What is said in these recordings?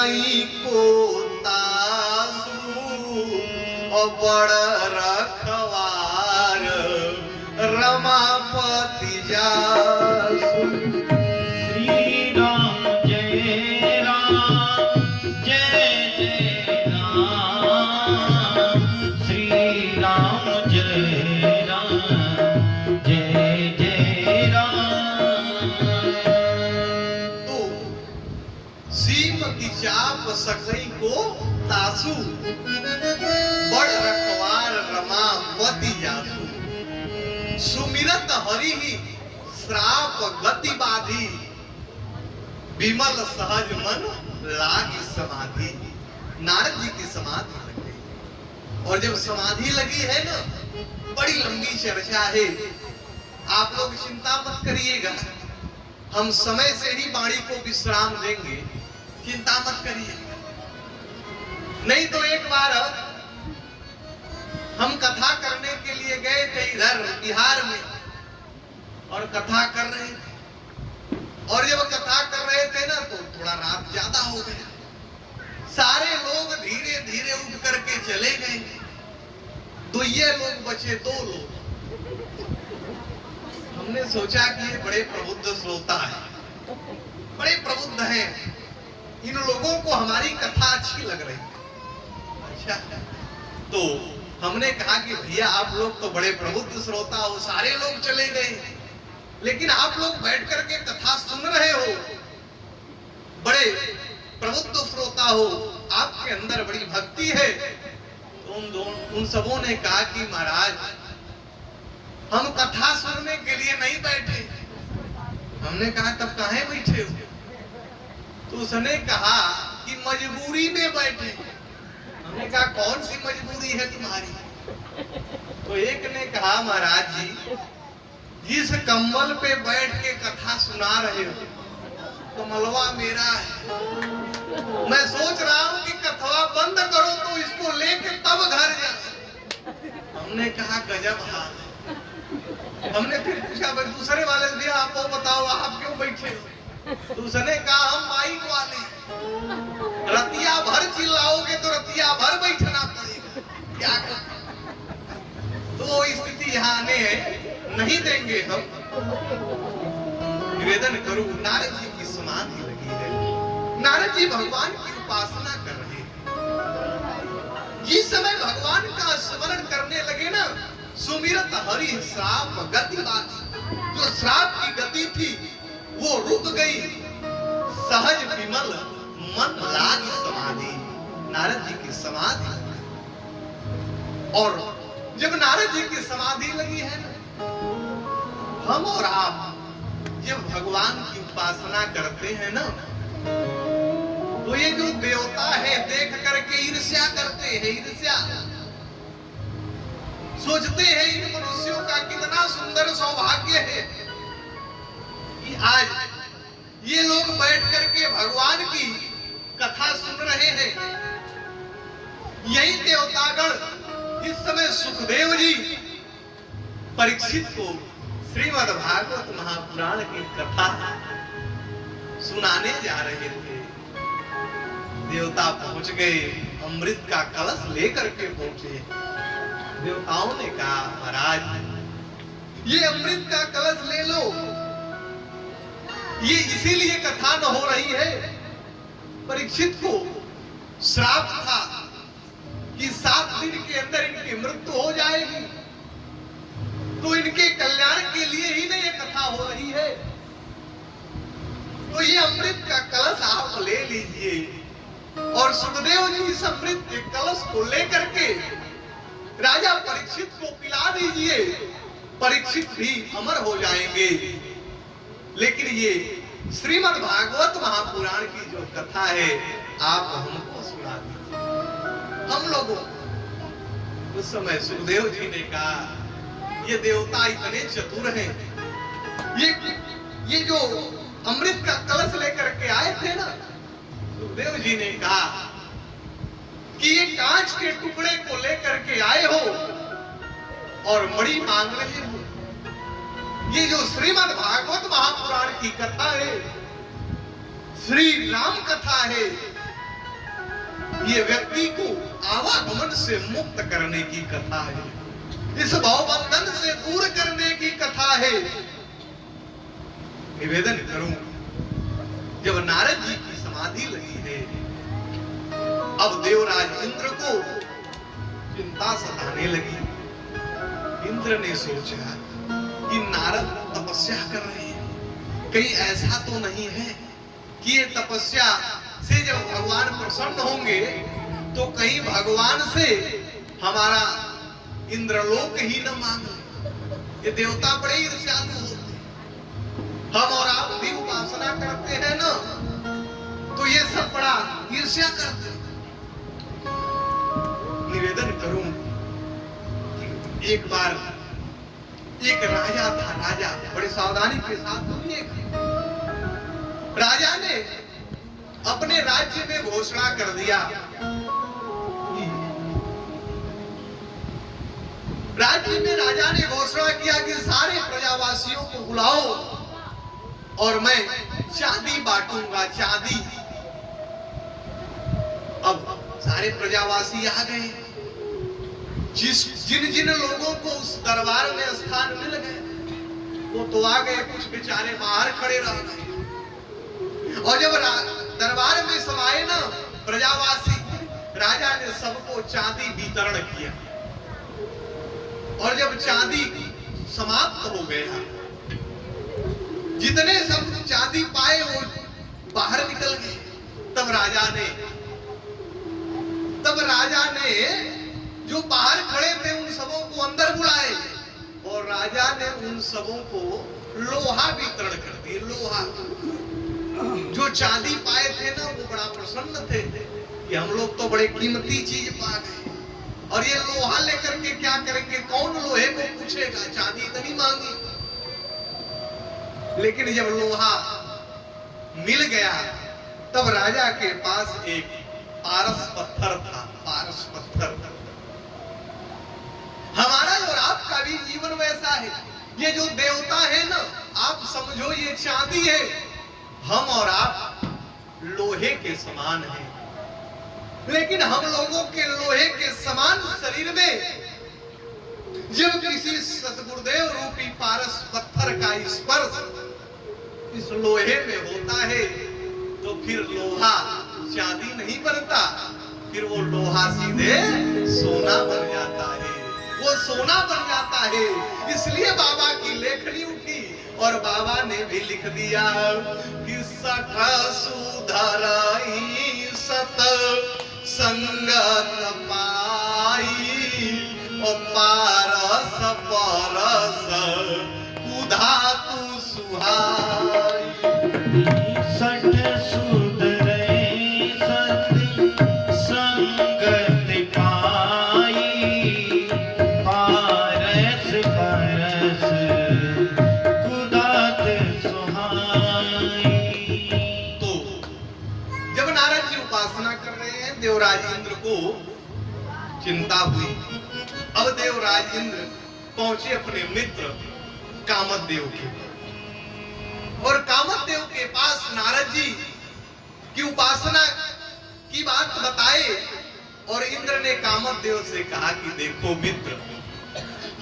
सकई को तासू और बड़ रखवार रमापति जासू। श्री राम जय राम जय जय राम, श्री राम जय राम जय जय राम। तो श्रीमती चाप सकई को तासू बड़ रखवार रमापति जासू। सुमिरत हरि ही श्राप गति बाधी विमल सहज मन लागी समाधि। नारद जी की समाधि लग गई और जब समाधि लगी है ना, बड़ी लंबी चर्चा है, आप लोग चिंता मत करिएगा, हम समय से ही वाणी को विश्राम देंगे, चिंता मत करिए। नहीं तो एक बार हम कथा करने के लिए गए थे इधर बिहार में और कथा कर रहे थे, और जब कथा कर रहे थे ना तो थोड़ा रात ज्यादा हो गया। सारे लोग धीरे धीरे उठ करके चले गए, तो ये लोग बचे 2 लोग। हमने सोचा कि ये बड़े प्रबुद्ध श्रोता है, बड़े प्रबुद्ध हैं, इन लोगों को हमारी कथा अच्छी लग रही। अच्छा, तो हमने कहा कि भैया आप लोग तो बड़े प्रबुद्ध श्रोता हो, सारे लोग चले गए, लेकिन आप लोग बैठ करके कथा सुन रहे हो, बड़े प्रबुद्ध श्रोता हो, आपके अंदर बड़ी भक्ति है। तो उन सबों ने कहा कि महाराज हम कथा सुनने के लिए नहीं बैठे। हमने कहा तब काहे बैठे हो? तो उसने कहा कि मजबूरी में बैठे। हमने कहा कौन सी मजबूरी है तुम्हारी? तो एक ने कहा महाराज जी, जिस कंबल पे बैठ के कथा सुना रहे हो तो मलवा मेरा है, मैं सोच रहा हूं कि कथवा बंद करो तो इसको लेके तब घर जा। हमने कहा गजब हाल है। हमने फिर पूछा भाई दूसरे वाले भी आपको बताओ आप क्यों बैठे हो? तो उसने कहा हम माइक वाले, रतिया भर चिल्लाओगे तो रतिया भर बैठना पड़ेगा, क्या कर? तो स्थिति यहाँ आने नहीं देंगे हम। निवेदन करूं, नारद जी की समाधि लगी है, नारद जी भगवान की उपासना कर रहे हैं। जिस समय भगवान का स्मरण करने लगे ना, सुमिरत हरि श्राप गति बाधी, जो श्राप की गति थी वो रुक गई, सहज विमल मन लागी समाधि। नारद जी की समाधि, और जब नारद जी की समाधि लगी है ना, हम और आप जब भगवान की उपासना करते हैं ना, तो ये जो देवता है देख करके ईर्ष्या करते हैं, ईर्ष्या सोचते हैं इन मनुष्यों का कितना सुंदर सौभाग्य है कि आज ये लोग बैठ करके भगवान की कथा सुन रहे हैं। यही देवतागण जिस समय सुखदेव जी परीक्षित को श्रीमद् भागवत महापुराण की कथा सुनाने जा रहे थे, देवता पहुंच गए, अमृत का कलश लेकर के पहुंचे। देवताओं ने कहा महाराज ये अमृत का कलश ले लो। ये इसीलिए कथा न हो रही है, परीक्षित को श्राप था कि 7 दिन के अंदर इनकी मृत्यु हो जाएगी, तो इनके कल्याण के लिए ही नहीं ये कथा हो रही है। तो ये अमृत का कलश आप ले लीजिए और सुखदेव जी इस अमृत के कलश को लेकर के राजा परीक्षित को पिला दीजिए, परीक्षित भी अमर हो जाएंगे। लेकिन ये श्रीमद् भागवत महापुराण की जो कथा है आप हमको सुना दीजिए। हम लोगों उस समय सुखदेव जी ने कहा ये देवता इतने चतुर हैं, ये जो अमृत का कलश लेकर के आए थे ना, सुखदेव जी ने कहा कि ये कांच के टुकड़े को लेकर के आए हो और मणि मांग रहे हो। ये जो श्रीमद् भागवत महापुराण की कथा है, श्री राम कथा है, ये व्यक्ति को आवागमन से मुक्त करने की कथा है, इस भवबंधन से दूर करने की कथा है। निवेदन करूं, जब नारद जी की समाधि लगी है, अब देवराज इंद्र को चिंता सताने लगी। इंद्र ने सोचा कि नारद तपस्या कर रहे हैं, कहीं ऐसा तो नहीं है कि ये तपस्या से जब भगवान प्रसन्न होंगे तो कहीं भगवान से हमारा इंद्रलोक ही न मांगे। ये देवता बड़े ईर्ष्यालु होते हैं, हम और आप भी उपासना करते हैं ना, तो ये सब बड़ा ईर्ष्या करते हैं। निवेदन करूं, एक बार एक राजा था, राजा बड़े सावधानी के साथ सुनिएगा। राजा ने अपने राज्य में घोषणा कर दिया, राज्य में राजा ने घोषणा किया कि सारे प्रजावासियों को बुलाओ और मैं चांदी बांटूंगा, चांदी। अब सारे प्रजावासी आ गए, जिन जिन लोगों को उस दरबार में स्थान मिल गए वो तो आ गए, कुछ बेचारे बाहर खड़े रह गए। और जब दरबार में सब आए ना प्रजावासी, राजा ने सबको चांदी वितरण किया। और जब चांदी समाप्त हो गया, जितने सब चांदी पाए वो बाहर निकल गए। तब राजा ने जो बाहर खड़े थे उन सबों को अंदर बुलाए और राजा ने उन सबों को लोहा वितरण कर दिए। लोहा, जो चांदी पाए थे ना वो बड़ा प्रसन्न थे कि हम लोग तो बड़े कीमती चीज पा गए, और ये लोहा लेकर के क्या करेंगे, कौन लोहे को पूछेगा, चांदी इतनी मांगी। लेकिन जब लोहा मिल गया तब राजा के पास एक पारस पत्थर था, पारस पत्थर। हमारा और आपका भी जीवन वैसा है। ये जो देवता है ना, आप समझो ये चांदी है, हम और आप लोहे के समान हैं। लेकिन हम लोगों के लोहे के समान शरीर में जब किसी सतगुरुदेव रूपी पारस पत्थर का स्पर्श इस लोहे में होता है तो फिर लोहा चांदी नहीं बनता, फिर वो लोहा सीधे सोना बन जाता है, वो सोना बन जाता है। इसलिए बाबा की लेखनी उठी और बाबा ने भी लिख दिया कि सठ सुधराई सत संगत पाई और पारस परस कुधातु सुहाई। सठ सुधरे सत संगत पाई, पारस परस कुधात सुहाई। तो जब नारद जी उपासना कर रहे हैं, देवराज इंद्र को चिंता हुई। अब देवराज इंद्र पहुंचे अपने मित्र कामदेव के, और कामदेव के पास नारद जी की उपासना की बात बताए। और इंद्र ने कामदेव से कहा कि देखो मित्र,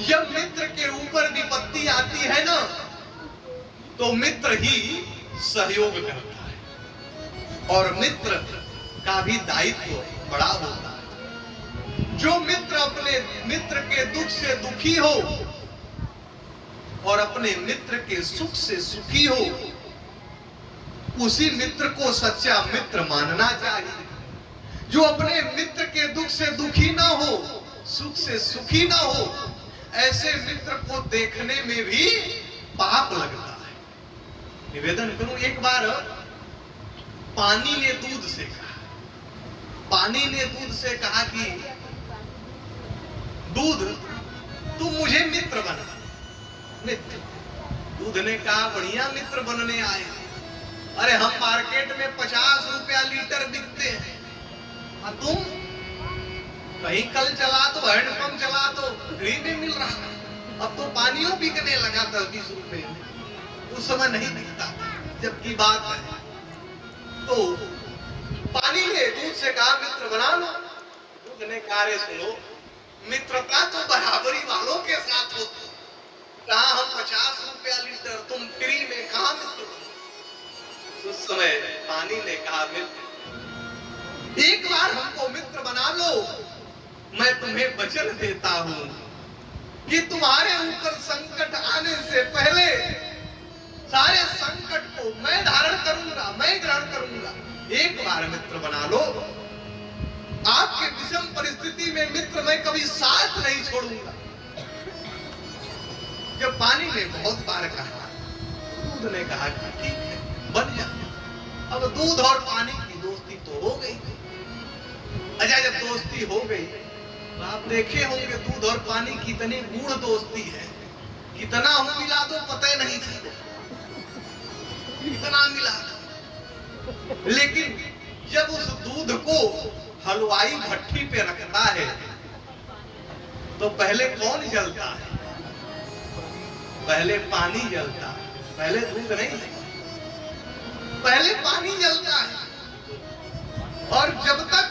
जब मित्र के ऊपर विपत्ति आती है ना तो मित्र ही सहयोग करता है, और मित्र का भी दायित्व बड़ा होता है। जो मित्र अपने मित्र के दुख से दुखी हो और अपने मित्र के सुख से सुखी हो, उसी मित्र को सच्चा मित्र मानना चाहिए। जो अपने मित्र के दुख से दुखी ना हो, सुख से सुखी ना हो, ऐसे मित्र को देखने में भी पाप लगता है। निवेदन करूं, एक बार पानी ने दूध से कहा, पानी ने दूध से कहा कि दूध तू मुझे मित्र बना। मित्र, दूध ने कहा बढ़िया मित्र बनने आए, अरे हम मार्केट में 50 रुपया लीटर बिकते हैं, और तुम कहीं कल चला दो, हैंडपंप चला दो, फ्री में मिल रहा है। अब तो पानियों बिकने लगा 10-20 रुपए में, उस समय नहीं बिकता। जबकि बात है तो पानी ने दूध उससे कहा मित्र बना लो। दूध ने कहा रे सुनो, मित्रता तो बराबरी वालों के साथ होती, कहा हम 50 रुपया लीटर, तुम फ्री में, कहा मित्र। उस समय पानी ने कहा मित्र एक बार हमको मित्र बना लो, मैं तुम्हें वचन देता हूं कि तुम्हारे ऊपर संकट आने से पहले सारे संकट को मैं धारण करूंगा, मैं ग्रहण करूंगा। एक बार मित्र बना लो, आपके विषम परिस्थिति में मित्र मैं कभी साथ नहीं छोड़ूंगा। जब पानी ने बहुत बार कहा, दूध ने कहा कि ठीक है बन जा। अब दूध और पानी की दोस्ती तो हो गई। अच्छा जब दोस्ती हो गई तो आप देखे होंगे दूध और पानी की कितनी गूढ़ दोस्ती है, कितना हम मिला दो पता ही नहीं था, कितना मिला दो। लेकिन जब उस दूध को हलवाई भट्टी पे रखता है तो पहले कौन जलता है? पहले पानी जलता है, पहले दूध नहीं, पहले पानी जलता है। और जब तक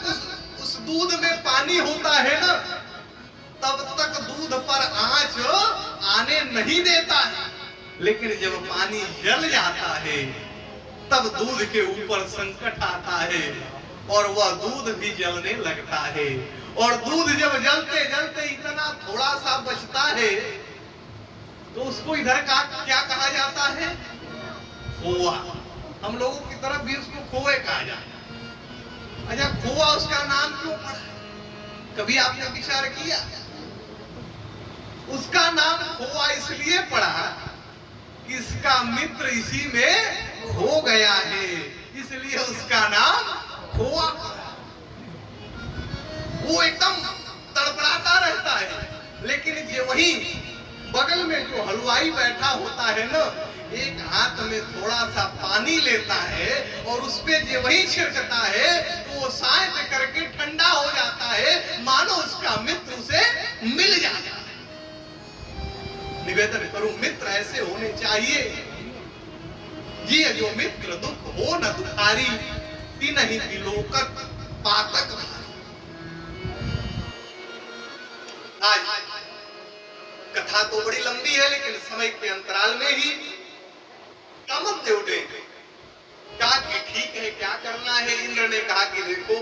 उस दूध में पानी होता है ना, तब तक दूध पर आंच आने नहीं देता है। लेकिन जब पानी जल जाता है तब दूध के ऊपर संकट आता है और वह दूध भी जलने लगता है। और दूध जब जलते जलते इतना थोड़ा सा बचता है तो उसको इधर का क्या कहा जाता है? खोआ। हम लोगों की तरफ भी उसको खोए कहा जाता है। अच्छा खोआ उसका नाम क्यों पड़ा? कभी आपने विचार किया? उसका नाम खोआ इसलिए पड़ा कि इसका मित्र इसी में खो गया है, इसलिए उसका नाम खोआ पड़ा। वो एकदम तड़पड़ाता रहता है, लेकिन ये वही बगल में जो हलवाई बैठा होता है ना, एक हाथ में थोड़ा सा पानी लेता है और उस पे जो वही छिड़कता है तो वो शायद करके ठंडा हो जाता है, मानो उसका मित्र उसे मिल जाता है। निवेदन करूं मित्र ऐसे होने चाहिए, जी जो मित्र दुख हो न दुखारी, तिन्हि बिलोकत पातक भारी। आज कथा तो बड़ी लंबी है, लेकिन समय के अंतराल में ही कामदेव ने कहा कि ठीक है क्या करना है। इंद्र ने कहा कि देखो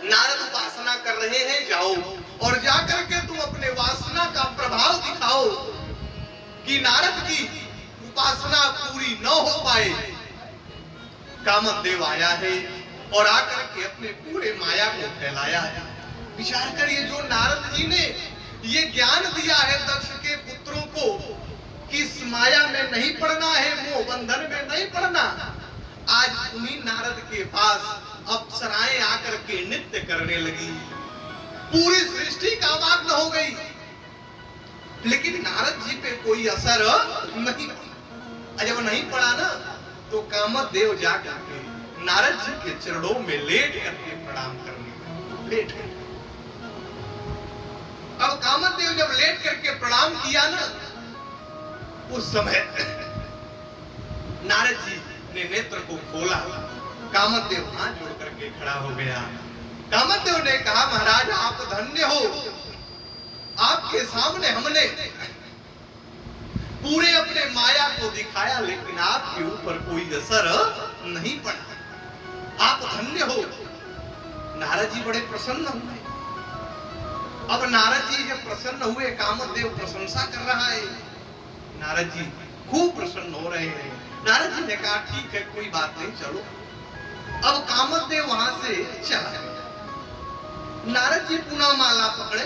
नारद उपासना कर रहे हैं, जाओ और जाकर के तुम अपने वासना का प्रभाव दिखाओ कि नारद की उपासना पूरी न हो पाए। कामदेव आया है और आकर के अपने पूरे माया को फैलाया है। विचार करिए, जो नारद जी ने ये ज्ञान दिया है दक्ष के पुत्रों को कि इस माया में नहीं पड़ना है, मोह बंधन में नहीं पड़ना, आज उन्हीं नारद के पास अप्सराएं आकर के नृत्य करने लगी, पूरी सृष्टि कामग्न हो गई। लेकिन नारद जी पे कोई असर नहीं पड़ा। जब नहीं पड़ा ना तो कामदेव जाकर के नारद जी के चरणों में लेट करके प्रणाम करने, लेट करके। अब कामदेव जब लेट करके प्रणाम किया ना, उस समय नारद जी ने नेत्र को खोला, कामदेव हाथ जोड़ करके खड़ा हो गया। कामदेव ने कहा महाराज आप धन्य हो, आपके सामने हमने पूरे अपने माया को दिखाया लेकिन आपके ऊपर कोई असर नहीं पड़ा, आप धन्य हो। नारद जी बड़े प्रसन्न हुए। अब नारद जी जब प्रसन्न हुए, कामदेव प्रशंसा कर रहा है, नारद जी खूब प्रसन्न हो रहे हैं। नारद जी ने कहा ठीक है कोई बात नहीं, चलो। अब कामदेव वहां से चला गया। नारद जी पुनः माला पकड़े,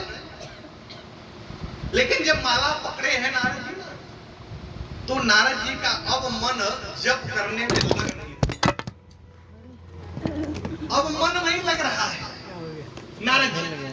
लेकिन जब माला पकड़े हैं नारद जी ना, तो नारद जी का अब मन जप करने में लग नहीं, अब मन नहीं लग रहा है नारद जी।